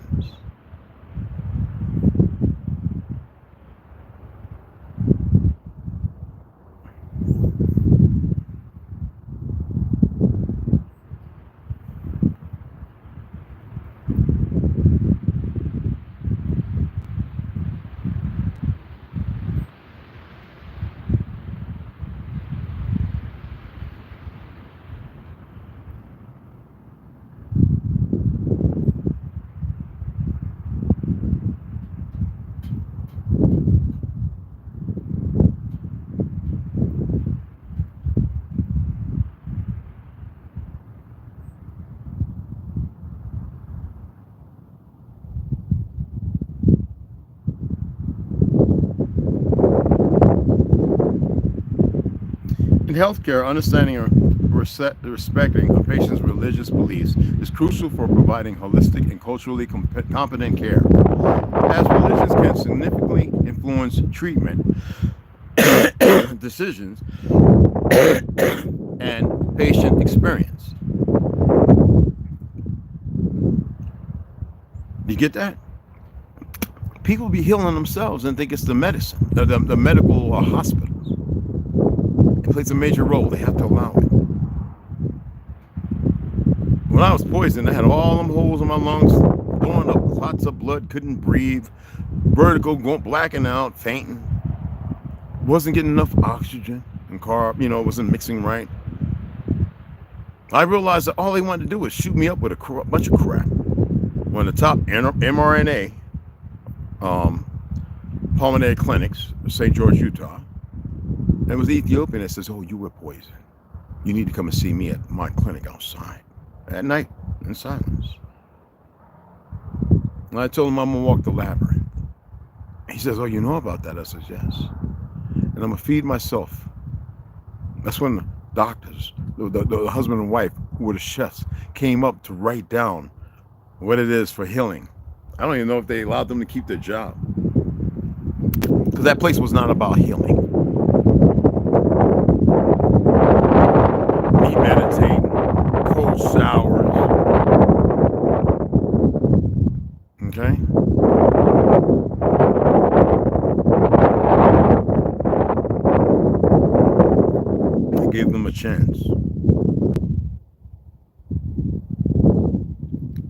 In healthcare, understanding or respecting a patient's religious beliefs is crucial for providing holistic and culturally competent care, as religions can significantly influence treatment decisions and patient experience. You get that? People be healing themselves and think it's the medicine, the medical hospitals. It plays a major role. They have to allow it. When I was poisoned, I had all them holes in my lungs, blowing up, clots of blood, couldn't breathe, vertigo, going blacking out, fainting. Wasn't getting enough oxygen and carb, wasn't mixing right. I realized that all they wanted to do was shoot me up with a bunch of crap. One of the top mRNA pulmonary clinics, St. George, Utah. And it was the Ethiopian that says, "Oh, you were poisoned. You need to come and see me at my clinic outside at night in silence." And I told him I'm gonna walk the labyrinth. He says, "Oh, you know about that?" I says, "Yes." And I'm gonna feed myself. That's when the doctors, the husband and wife, who were the chefs, came up to write down what it is for healing. I don't even know if they allowed them to keep their job, because that place was not about healing. Me meditating, cold showers. Okay? I gave them a chance.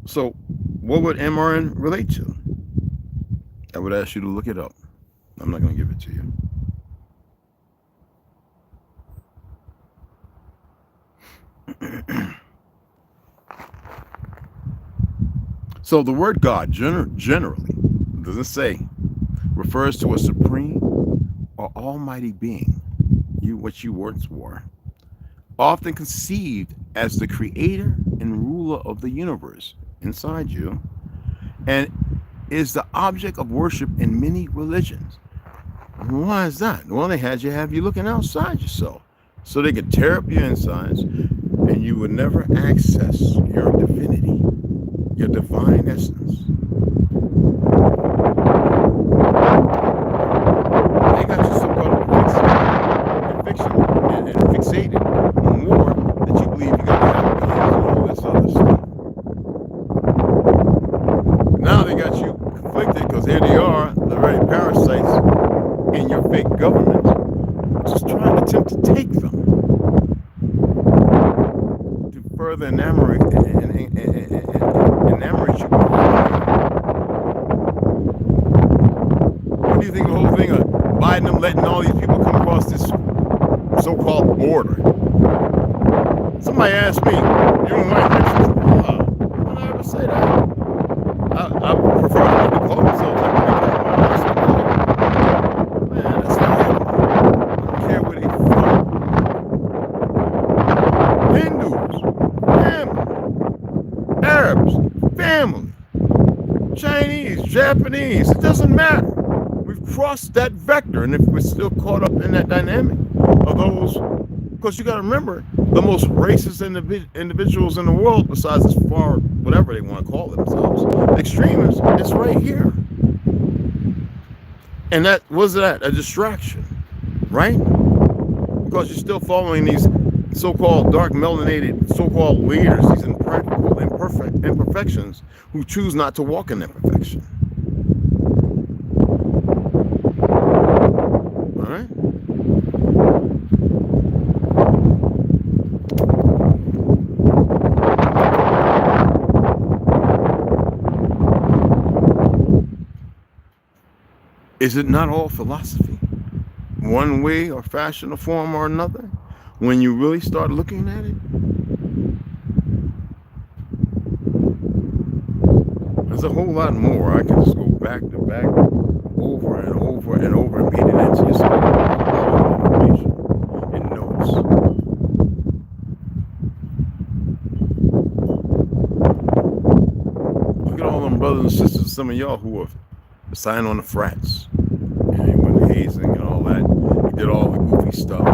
So, what would MRN relate to? I would ask you to look it up. I'm not going to give it to you. So the word God generally, doesn't say, refers to a supreme or almighty being, what you once were, often conceived as the creator and ruler of the universe inside you, and is the object of worship in many religions. Why is that? Well, they had you have you looking outside yourself, so they could tear up your insides, and you would never access your divinity, your divine essence. They got you so caught up and fixated more that you believe you got to have plans and all this other stuff. Now they got you conflicted because here they are, the very parasites in your fake government, just trying to attempt to take them, to further enamorate you. What do you think the whole thing of Biden and letting all these people come across this so-called border? Somebody asked me, "You don't like pictures?" Why would I ever say that? I prefer them to call themselves like man, that's not him. I don't care where they from. Hindus, family. Arabs, family. Chinese, Japanese, it doesn't matter. We've crossed that vector, and if we're still caught up in that dynamic of those Because you got to remember, the most racist individuals in the world, besides as far whatever they want to call themselves, extremists, it's right here. And that was that a distraction, right? Because you're still following these so-called dark melanated so-called leaders, these impractical imperfections who choose not to walk in their perfection. All right? Is it not all philosophy? One way or fashion or form or another? When you really start looking at it? There's a whole lot more. I can just go back to back over and over and over and repeat it into yourself. Information and notes. Look at all them brothers and sisters, some of y'all who have signed on the frats. And you went hazing and all that. You did all the goofy stuff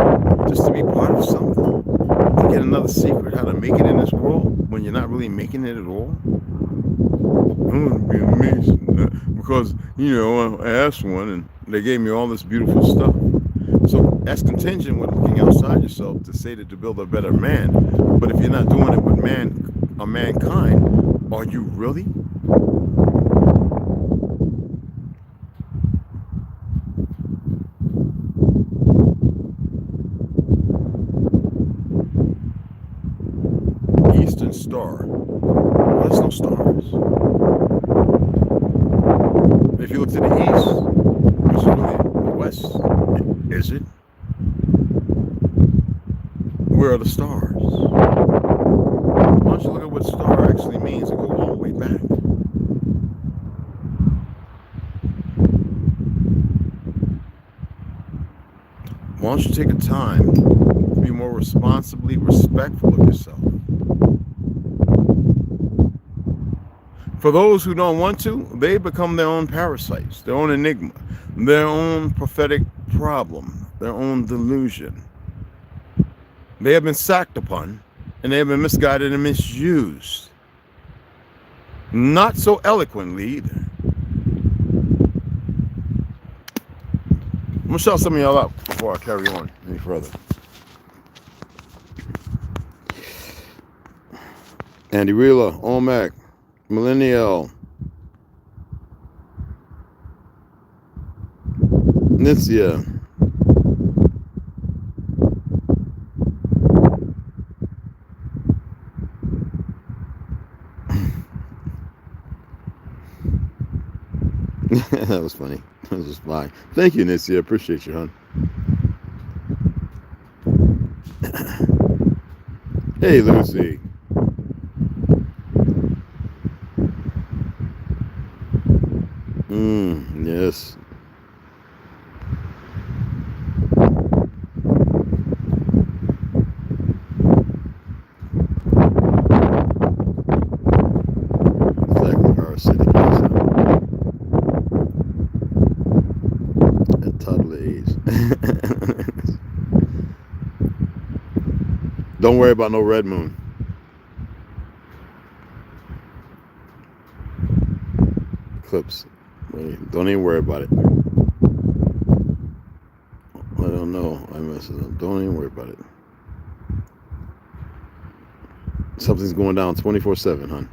just to be part of something. To get another secret how to make it in this world when you're not really making it at all. I want to be amazing because, you know, I asked one and they gave me all this beautiful stuff. So that's contingent with looking outside yourself to say that to build a better man. But if you're not doing it with mankind, are you really? Eastern Star. Well, there's no stars. If you look to the east, which is really the west, is it? Where are the stars? Why don't you look at what star actually means and go all the way back? Why don't you take a time to be more responsibly respectful of yourself? For those who don't want to, they become their own parasites, their own enigma, their own prophetic problem, their own delusion. They have been sacked upon, and they have been misguided and misused. Not so eloquently either. I'm going to shout some of y'all out before I carry on any further. Andy Wheeler, Olmec, Millennial, Nitzia, that was funny. That was just fine. Thank you, Nitzia. Appreciate you, hon. Hey, Lucy. Yes. Exactly, parasitic. At toddler age. Don't worry about no red moon. Eclipse. Don't even worry about it. I don't know. I messed it up. Don't even worry about it. Something's going down 24/7, hon.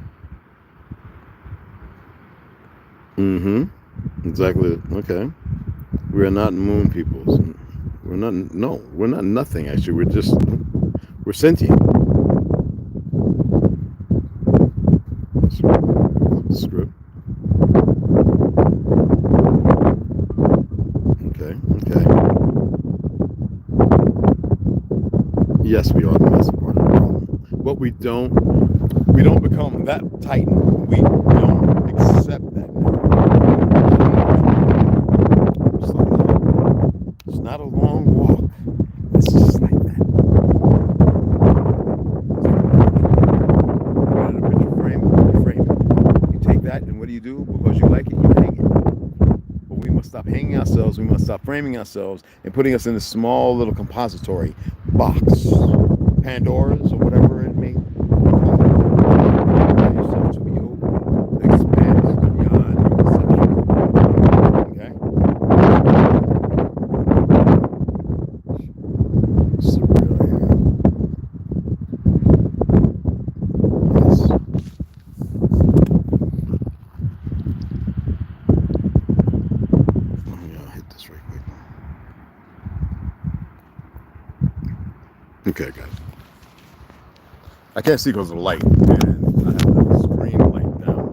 Exactly. Okay. We are not moon peoples. We're not. No, we're not nothing. Actually, we're sentient. Script. Okay. Yes, we are the massive part of the problem. But we don't become that titan. We don't accept that. It's not a long walk. It's just like that. Put it in a picture frame, you frame it. You take that, and what do? Because you like it, you hang it. We must stop hanging ourselves. We must stop framing ourselves and putting us in a small little compository box, Pandora's or whatever it may be called. Allow yourself to be open, expand beyond your perception. Okay? Surreal here. Yes. Let me hit this right quick. Okay, I got it. I can't see because of the light, and I have the screen light down.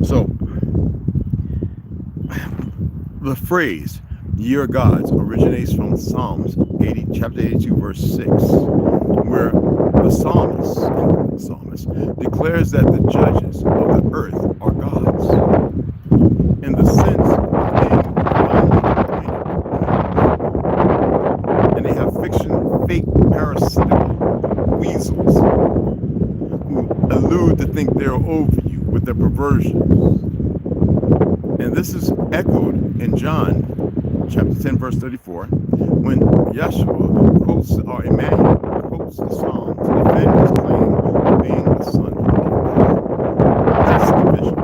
So, the phrase "Ye are gods" originates from Psalms chapter 82, verse 6, where the psalmist declares that the judges of the earth are gods, in the sense of being and they have fake parasitical weasels who allude to think they're over you with their perversions. And this is echoed in John chapter 10, verse 34, when Yeshua quotes, or Emmanuel quotes the psalm to defend his claim of being the Son of God. That's the vision.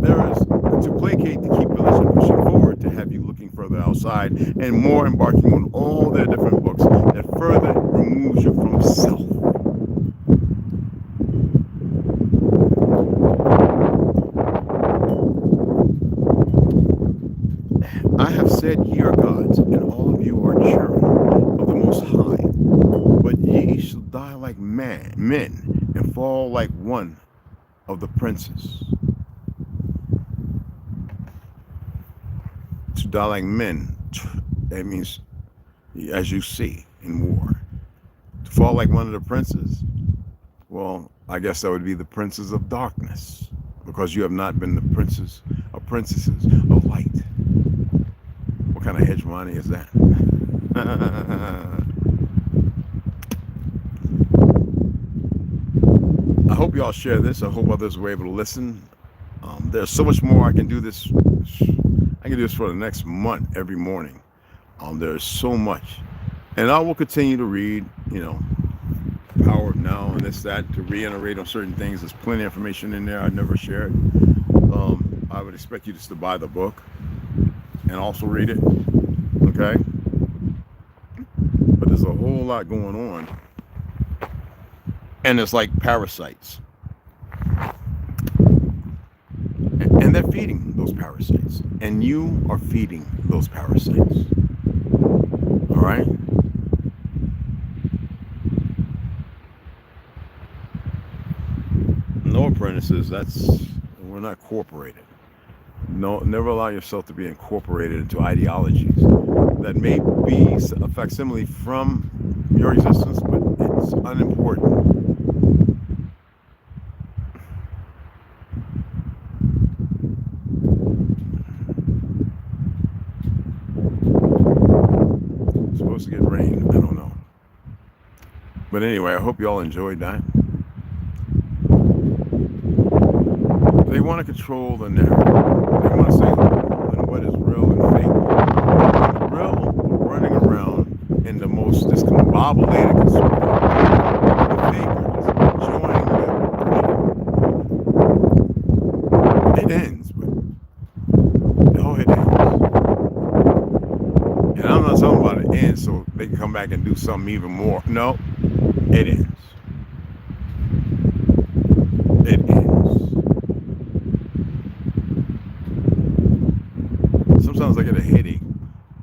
There is to placate to keep religion pushing forward, to have you looking further outside, and more embarking on all their different books that further removes you from self. I have said, ye are gods, and all of you are children of the Most High. But ye shall die like men, and fall like one of the princes. To die like men, that means, as you see in war. To fall like one of the princes, well, I guess that would be the princes of darkness, because you have not been the princes or princesses of light. What kind of hegemony is that? I hope y'all share this. I hope others were able to listen. There's so much more I can do this. I can do this for the next month every morning. There's so much. And I will continue to read, Power of Now and this, that, to reiterate on certain things. There's plenty of information in there I never shared. I would expect you just to buy the book and also read it, okay? But there's a whole lot going on. And it's like parasites. And they're feeding those parasites. And you are feeding those parasites. All right? No apprentices, we're not incorporated. No, never allow yourself to be incorporated into ideologies that may be a facsimile from your existence, but it's unimportant. It's supposed to get rain, I don't know. But anyway, I hope you all enjoyed that. They want to control the narrative. They want to say what is real and fake. The real running around in the most discombobulated conservative. The fake are just enjoying the it ends, but it ends. And I'm not talking about it ends so they can come back and do something even more. No, it ends. It ends. Sometimes I get a headache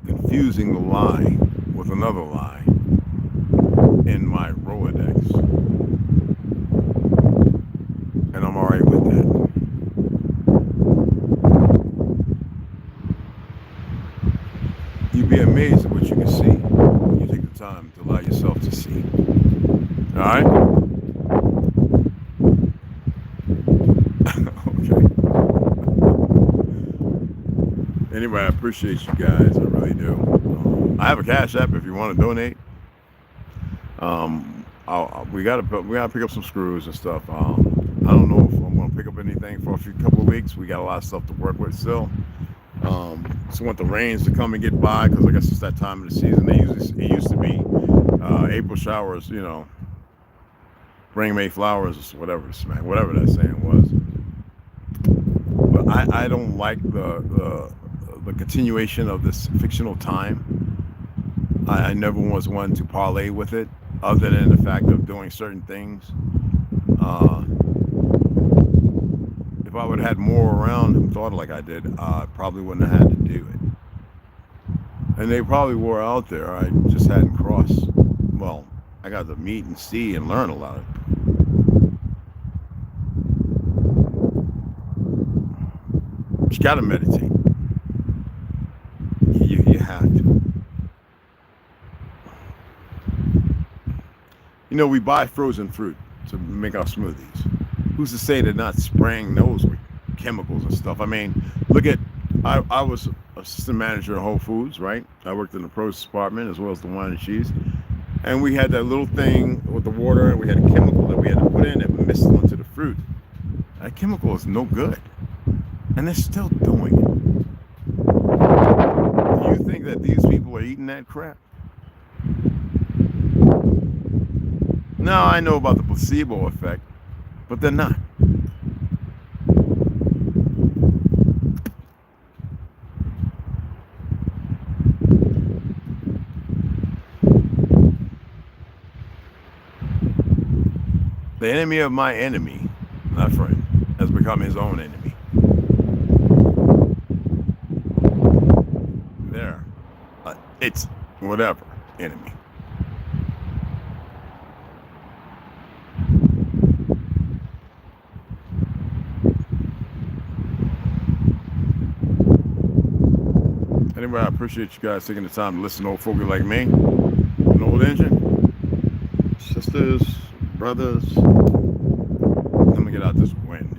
confusing the lie with another lie in my Rolodex. And I'm all right with that. You'd be amazed at what you can see when you take the time to allow yourself to see. All right? Okay. Anyway, I appreciate you guys. I really do. I have a Cash App if you want to donate. We gotta pick up some screws and stuff. I don't know if I'm gonna pick up anything for a couple of weeks. We got a lot of stuff to work with still. Just want the rains to come and get by, because I guess it's that time of the season. It used to be April showers, you know, bring May flowers, whatever that saying was. But I don't like the continuation of this fictional time. I never was one to parlay with it, other than the fact of doing certain things. If I would have had more around who thought like I did, I probably wouldn't have had to do it. And they probably were out there. I just hadn't crossed. Well, I got to meet and see and learn a lot of it. You got to meditate. You have to. You know, we buy frozen fruit to make our smoothies. Who's to say they're not spraying those with chemicals and stuff? I mean, look at, I was assistant manager at Whole Foods, right? I worked in the produce department as well as the wine and cheese. And we had that little thing with the water, and we had a chemical that we had to put in that mixed into the fruit. That chemical is no good. And they're still doing it. Do you think that these people are eating that crap? No, I know about the placebo effect, but they're not. The enemy of my enemy, my friend, has become his own enemy. There. It's whatever, enemy. Anyway, I appreciate you guys taking the time to listen to old folks like me. An old engine. Sisters, brothers. Let me get out this wind.